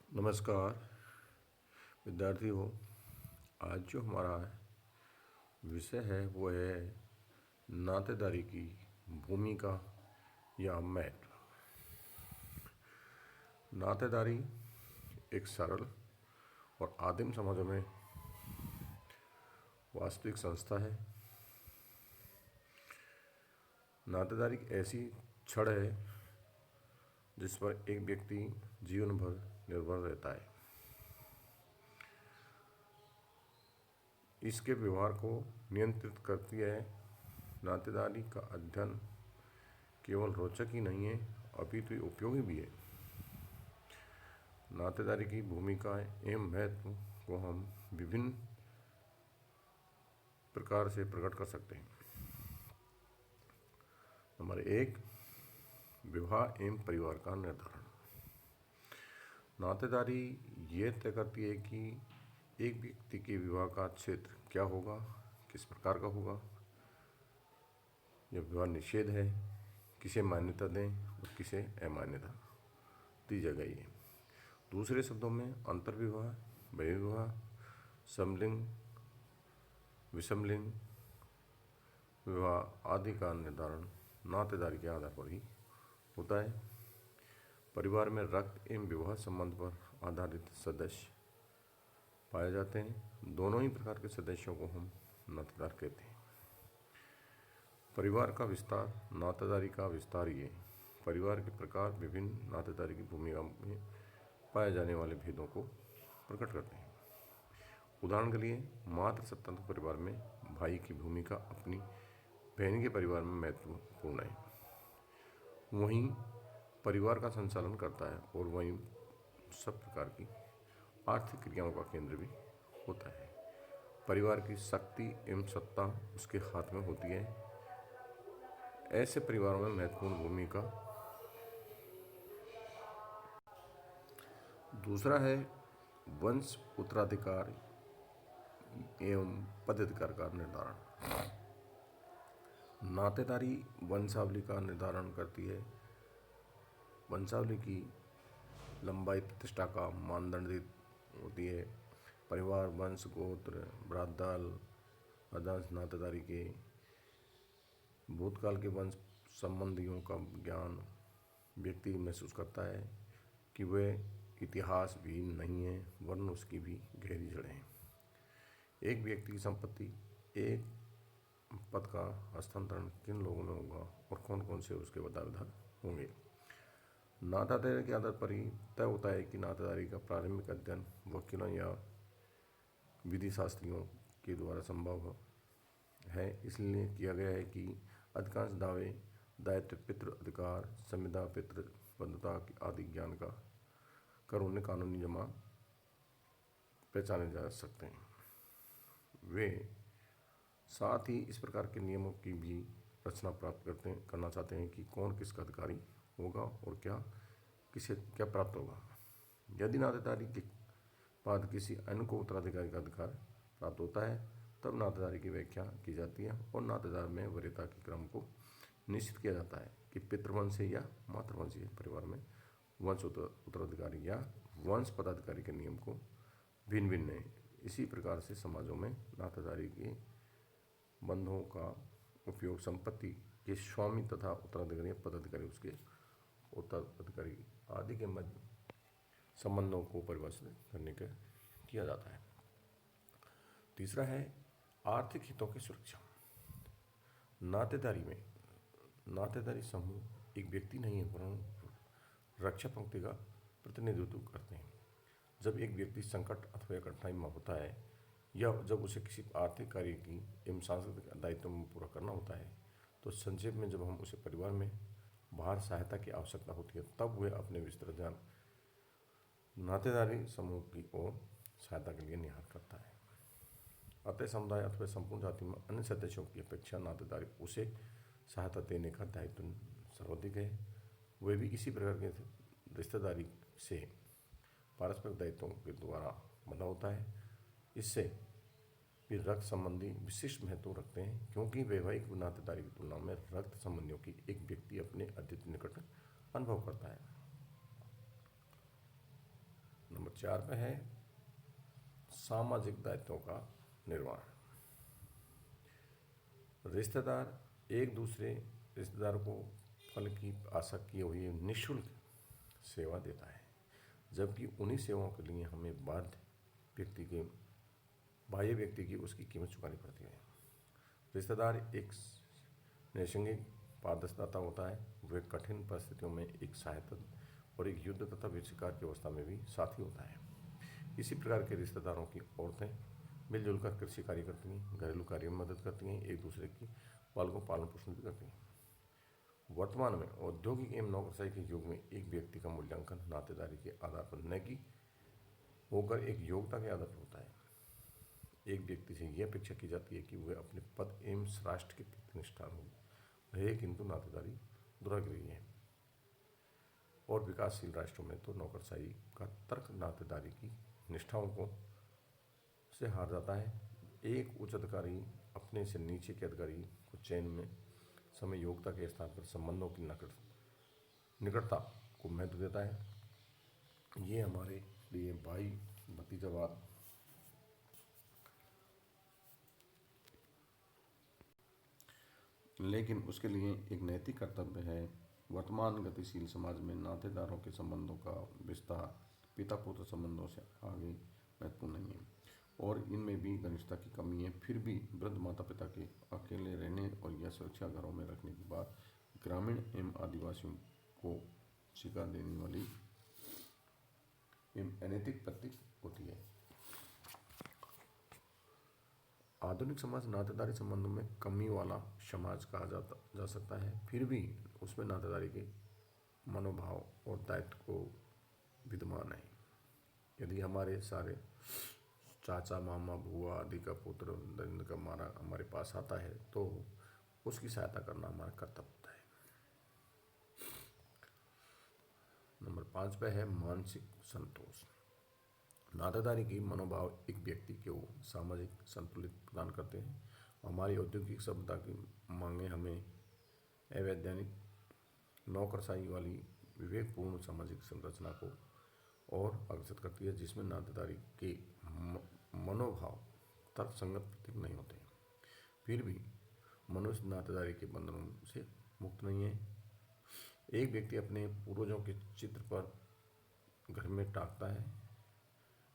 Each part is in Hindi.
नमस्कार विद्यार्थी हो। आज जो हमारा विषय है वो है नातेदारी की भूमिका या महत्व। नातेदारी एक सरल और आदिम समाजों में वास्तविक संस्था है। नातेदारी एक ऐसी छड़ है जिस पर एक व्यक्ति जीवन भर निर्भर रहता है। इसके व्यवहार को नियंत्रित करती है। नातेदारी का अध्ययन केवल रोचक ही नहीं है अपितु उपयोगी भी है। नातेदारी की भूमिका एवं महत्व को हम विभिन्न प्रकार से प्रकट कर सकते हैं। नंबर 1, विवाह एवं परिवार का निर्धारण। नातेदारी ये तय करती है कि एक व्यक्ति के विवाह का क्षेत्र क्या होगा, किस प्रकार का होगा। जब विवाह निषेध है, किसे मान्यता दें और किसे अमान्यता दी गई है। दूसरे शब्दों में अंतर्विवाह, बहिर्विवाह, समलिंग, विषमलिंग विवाह आदि का निर्धारण नातेदारी के आधार पर ही होता है। परिवार में रक्त एवं विवाह संबंध पर आधारित सदस्य पाए जाते हैं। दोनों ही प्रकार के सदस्यों को हम नातेदार कहते हैं। परिवार का विस्तार, नातेदारी का विस्तार ये परिवार के प्रकार विभिन्न नातेदारी की भूमिका में पाए जाने वाले भेदों को प्रकट करते हैं। उदाहरण के लिए मातृ सत्तात्मक परिवार में भाई की भूमिका अपनी बहन के परिवार में महत्वपूर्ण है। वहीं परिवार का संचालन करता है और वहीं सब प्रकार की आर्थिक क्रियाओं का केंद्र भी होता है। परिवार की शक्ति एवं सत्ता उसके हाथ में होती है। ऐसे परिवारों में महत्वपूर्ण भूमिका। दूसरा है वंश उत्तराधिकार एवं पदाधिकार का निर्धारण। नातेदारी वंशावली का निर्धारण करती है। वंशावली की लंबाई प्रतिष्ठा का मानदंड होती है। परिवार, वंश, गोत्र, भ्रातृदल, आदर्श नातेदारी के भूतकाल के वंश संबंधियों का ज्ञान व्यक्ति महसूस करता है कि वह इतिहास भी नहीं है वरन उसकी भी गहरी जड़ें हैं। एक व्यक्ति की संपत्ति, एक पद का हस्तांतरण किन लोगों में होगा और कौन कौन से उसके बदायूधार होंगे। नातेदारी के आधार पर ही तय होता है कि नातेदारी का प्रारंभिक अध्ययन वकीलों या विधि शास्त्रियों के द्वारा संभव है। इसलिए किया गया है कि अधिकांश दावे दायित्व, पितृ अधिकार, संविदा, पितृ बंधुता आदि ज्ञान का कर उन्हें कानूनी जमा पहचाने जा सकते हैं। वे साथ ही इस प्रकार के नियमों की भी रचना प्राप्त करना चाहते हैं कि कौन किसका अधिकारी होगा और किसे क्या प्राप्त होगा। यदि नातेदारी के बाद किसी अन्य को उत्तराधिकारी का अधिकार प्राप्त होता है तब नातेदारी की व्याख्या की जाती है और नातेदार में वरीयता के क्रम को निश्चित किया जाता है कि पितृवंशीय या मातृवंशीय परिवार में वंश उत्तराधिकारी या वंश पदाधिकारी के नियम को भिन्न भिन्न है। इसी प्रकार से समाजों में नातेदारी के बंधों का उपयोग संपत्ति के स्वामी तथा उत्तराधिकारी, पदाधिकारी, उसके उत्तराधिकारी आदि के मध्य संबंधों को परिभाषित करने का किया जाता है। तीसरा है आर्थिक हितों की सुरक्षा। नातेदारी में नातेदारी समूह एक व्यक्ति नहीं है वरन रक्षा पंक्ति का प्रतिनिधित्व करते हैं। जब एक व्यक्ति संकट अथवा कठिनाई में होता है या जब उसे किसी आर्थिक कार्य की एवं सांस्कृतिक दायित्व में पूरा करना होता है तो संक्षेप में जब हम उसे परिवार में बाहर सहायता की आवश्यकता होती है तब वह अपने विस्तृत ध्यान नातेदारी समूह की ओर सहायता के लिए निहार करता है। अतः समुदाय अथवा संपूर्ण जाति में अन्य सदस्यों की अपेक्षा नातेदारी उसे सहायता देने का दायित्व सर्वाधिक है। वह भी इसी प्रकार के रिश्तेदारी से पारस्परिक दायित्वों के द्वारा बना होता है। इससे भी रक्त संबंधी विशिष्ट महत्व रखते हैं क्योंकि वैवाहिक नातेदारी की तुलना में रक्त संबंधियों की एक व्यक्ति अपने अधिक निकट अनुभव करता है। नंबर 4 पे है सामाजिक दायित्वों का निर्वहन। रिश्तेदार को फल की आशा किए हुए निःशुल्क सेवा देता है, जबकि उन्हीं सेवाओं के लिए हमें बाह्य व्यक्ति की उसकी कीमत चुकानी पड़ती है। रिश्तेदार एक नैसर्गिक पारदर्शिता होता है। वह कठिन परिस्थितियों में एक सहायता और एक युद्ध तथा विशिकार की अवस्था में भी साथी होता है। इसी प्रकार के रिश्तेदारों की औरतें मिलजुल कर कृषि कार्य करती हैं, घरेलू कार्यों में मदद करती हैं, एक दूसरे की बाल को पालन पोषण भी करती हैं। वर्तमान में औद्योगिक एवं नौकरशाही के युग में एक व्यक्ति का मूल्यांकन नातेदारी के आधार पर न कि होकर एक योग्यता के आधार पर होता है। एक व्यक्ति से यह अपेक्षा की जाती है कि वह अपने पद एवं राष्ट्र के प्रति निष्ठावान हो रहे, किंतु नातेदारी दुराग्रही है। और विकासशील राष्ट्रों में तो नौकरशाही का तर्क नातेदारी की निष्ठाओं को से हार जाता है। एक उच्च अधिकारी अपने से नीचे के अधिकारी को चयन में समय योग्यता के स्थान पर संबंधों की निकटता को महत्व देता है। ये हमारे लिए भाई भतीजावाद लेकिन उसके लिए एक नैतिक कर्तव्य है। वर्तमान गतिशील समाज में नातेदारों के संबंधों का विस्तार पिता पुत्र संबंधों से आगे महत्वपूर्ण नहीं है और इनमें भी घनिष्ठता की कमी है। फिर भी वृद्ध माता पिता के अकेले रहने और या सुरक्षा घरों में रखने की बात ग्रामीण एवं आदिवासियों को शिक्षा देने वाली एवं अनैतिक प्रतीक होती है। आधुनिक समाज नातेदारी संबंधों में कमी वाला समाज कहा जा सकता है। फिर भी उसमें नातेदारी के मनोभाव और दायित्व को विद्यमान है। यदि हमारे सारे चाचा मामा बुआ आदि का पुत्र दरिद्र का मारा हमारे पास आता है तो उसकी सहायता करना हमारा कर्तव्य होता है। नंबर 5 पे है मानसिक संतोष। नातेदारी की मनोभाव एक व्यक्ति को सामाजिक संतुलित प्रदान करते हैं। हमारी औद्योगिक सभ्यता की मांगे हमें अवैधानिक नौकरशाही वाली विवेकपूर्ण सामाजिक संरचना को और अग्रसर करती है, जिसमें नातेदारी के मनोभाव तर्कसंगत प्रतीक नहीं होते। फिर भी मनुष्य नातेदारी के बंधनों से मुक्त नहीं है। एक व्यक्ति अपने पूर्वजों के चित्र पर घर में टांगता है,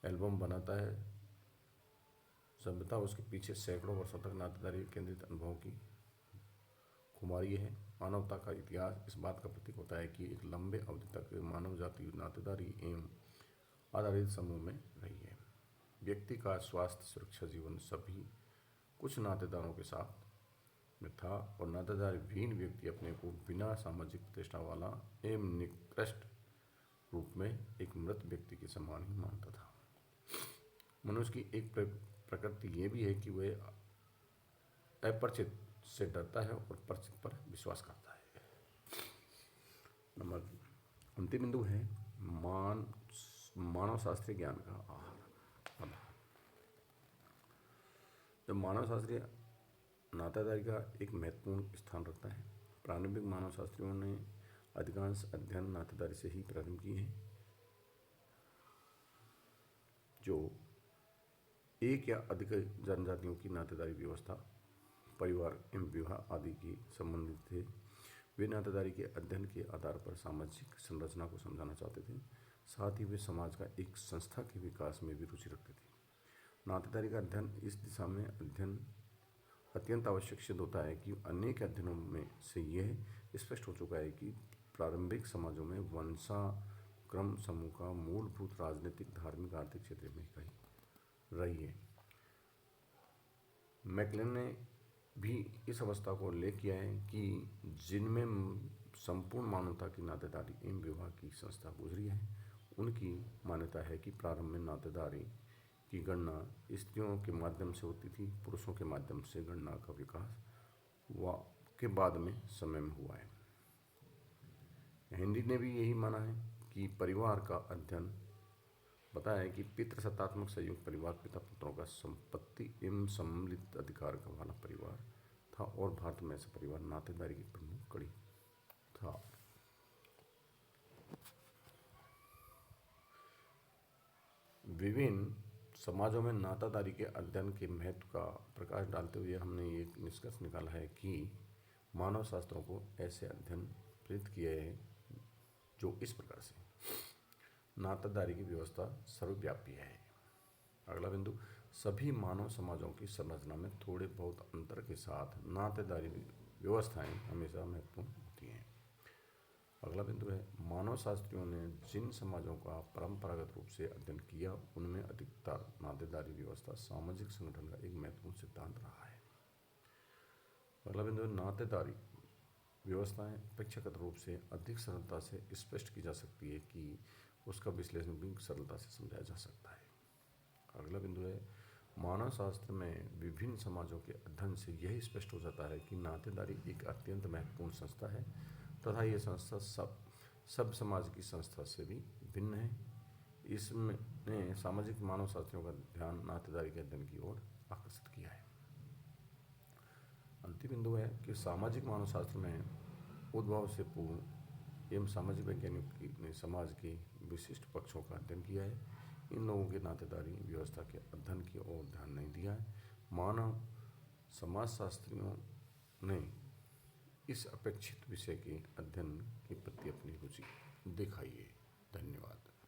एल्बम बनाता है। सभ्यता उसके पीछे सैकड़ों वर्षों तक नातेदारी केंद्रित अनुभवों की खुमारी है। मानवता का इतिहास इस बात का प्रतीक होता है कि एक लंबे अवधि तक मानव जाति नातेदारी एवं आधारित समूह में रही है। व्यक्ति का स्वास्थ्य सुरक्षा जीवन सभी कुछ नातेदारों के साथ में था और नातेदारी विहीन व्यक्ति अपने को बिना सामाजिक प्रतिष्ठा वाला एवं निकृष्ट रूप में एक मृत व्यक्ति के समान ही मानता था। मनुष्य की एक प्रकृति ये भी है कि वह अपरिचित से डरता है और परिचित पर विश्वास करता है। नंबर अंतिम बिंदु है मानव शास्त्रीय ज्ञान का आधार। जब मानव शास्त्रीय नातेदारी का एक महत्वपूर्ण स्थान रखता है। प्रारंभिक मानव शास्त्रियों ने अधिकांश अध्ययन नातेदारी से ही प्रारंभ किए हैं, जो एक या अधिक जनजातियों की नातेदारी व्यवस्था, परिवार एवं विवाह आदि की संबंधित थे। वे नातेदारी के अध्ययन के आधार पर सामाजिक संरचना को समझाना चाहते थे। साथ ही वे समाज का एक संस्था के विकास में भी रुचि रखते थे। नातेदारी का अध्ययन इस दिशा में अत्यंत आवश्यक सिद्ध होता है कि अनेक अध्ययनों में से यह स्पष्ट हो चुका है कि प्रारंभिक समाजों में वंशाक्रम समूह का मूलभूत राजनीतिक, धार्मिक, आर्थिक क्षेत्र में इकाई रही है। मैकलेन ने भी इस अवस्था को उल्लेख किया है कि जिनमें संपूर्ण मानवता की नातेदारी एवं विवाह की संस्था गुजरी है, उनकी मान्यता है कि प्रारंभ में नातेदारी की गणना स्त्रियों के माध्यम से होती थी, पुरुषों के माध्यम से गणना का विकास के बाद में समय में हुआ है। हेनरी ने भी यही माना है कि परिवार का अध्ययन बताया है कि पितृसत्तात्मक संयुक्त परिवार पिता पुत्रों का संपत्ति एवं सम्मिलित अधिकार का वाला परिवार था और भारत में ऐसा परिवार नातेदारी की प्रमुख कड़ी था। विभिन्न समाजों में नातादारी के अध्ययन के महत्व का प्रकाश डालते हुए हमने एक निष्कर्ष निकाला है कि मानव शास्त्रों को ऐसे अध्ययन प्रेरित किए हैं जो इस प्रकार से नातादारी की व्यवस्था सर्वव्यापी है। अगला बिंदु, सभी मानव समाजों की संरचना में थोड़े बहुत अंतर के साथ नातेदारी व्यवस्थाएं हमेशा महत्वपूर्ण होती हैं। अगला बिंदु है, मानव शास्त्रियों ने जिन समाजों का परंपरागत रूप से अध्ययन किया उनमें अधिकतर नातेदारी व्यवस्था सामाजिक संगठन का एक महत्वपूर्ण सिद्धांत रहा है। अगला बिंदु है, नातेदारी व्यवस्थाएं अपेक्षाकृत रूप से अधिक सरलता से स्पष्ट की जा सकती है कि उसका विश्लेषण भी सरलता से समझाया जा सकता है। अगला बिंदु है, मानव शास्त्र में विभिन्न समाजों के अध्ययन से यही स्पष्ट हो जाता है कि नातेदारी एक अत्यंत महत्वपूर्ण संस्था है तथा यह संस्था सब समाज की संस्था से भी भिन्न है। इसमें सामाजिक मानव शास्त्रियों का ध्यान नातेदारी के अध्ययन की ओर आकर्षित किया है। अंतिम बिंदु है कि सामाजिक मानव शास्त्र में उद्भव से पूर्व एवं सामाजिक वैज्ञानिक ने समाज के विशिष्ट पक्षों का अध्ययन किया है। इन लोगों के नातेदारी व्यवस्था के अध्ययन की ओर ध्यान नहीं दिया है। मानव समाजशास्त्रियों ने इस अपेक्षित विषय के अध्ययन के प्रति अपनी रुचि दिखाई है। धन्यवाद।